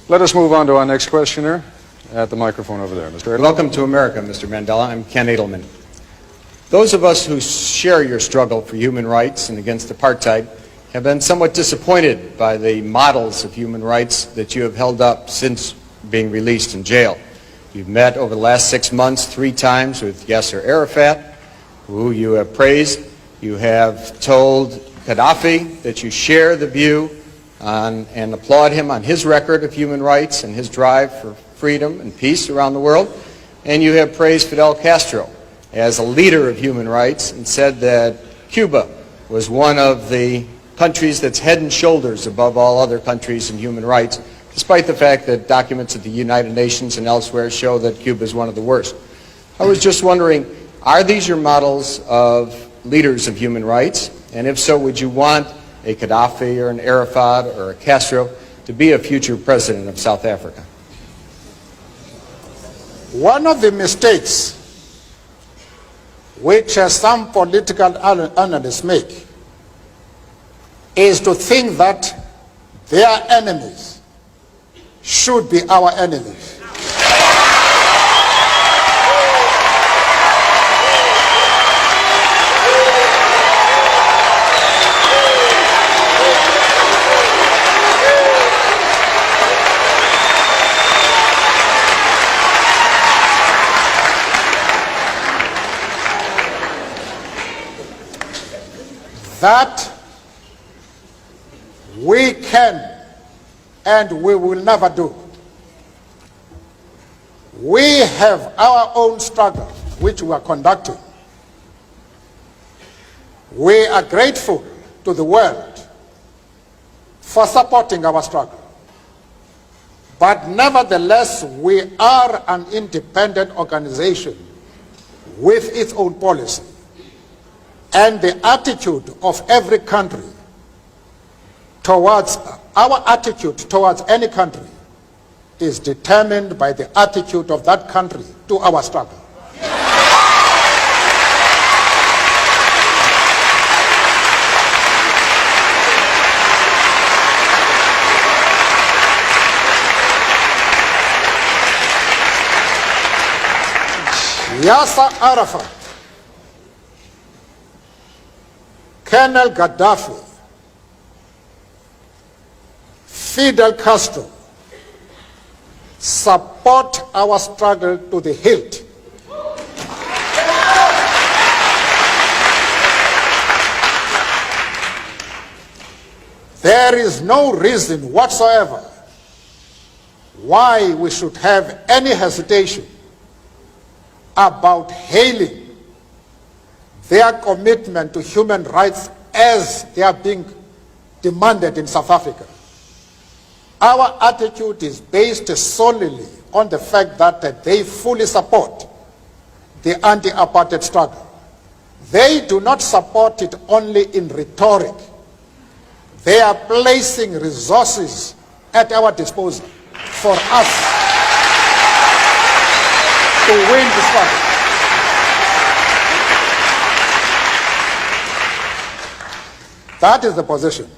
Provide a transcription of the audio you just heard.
Let us move on to our next questioner at the microphone over there. Mr. Edelman. Welcome to America, Mr. Mandela. I'm Ken Edelman. Those of us who share your struggle for human rights and against apartheid have been somewhat disappointed by the models of human rights that you have held up since being released in jail. You've met over the last 6 months 3 times with Yasser Arafat, who you have praised. You have told Gaddafi that you share the view and applaud him on his record of human rights and his drive for freedom and peace around the world. And you have praised Fidel Castro as a leader of human rights and said that Cuba was one of the countries that's head and shoulders above all other countries in human rights, despite the fact that documents at the United Nations and elsewhere show that Cuba is one of the worst. I was just wondering, are these your models of leaders of human rights? And if so, would you want a Gaddafi or an Arafat or a Castro to be a future president of South Africa? One of the mistakes which some political analysts make is to think that their enemies should be our enemies. That we can and we will never do. We have our own struggle which we are conducting. We are grateful to the world for supporting our struggle. But nevertheless, we are an independent organization with its own policy. And the attitude of every country towards, our attitude towards any country is determined by the attitude of that country to our struggle. Yasser Arafat, Colonel Gaddafi, Fidel Castro support our struggle to the hilt. There is no reason whatsoever why we should have any hesitation about hailing their commitment to human rights as they are being demanded in South Africa. Our attitude is based solely on the fact that they fully support the anti-apartheid struggle. They do not support it only in rhetoric. They are placing resources at our disposal for us to win the struggle. That is the position.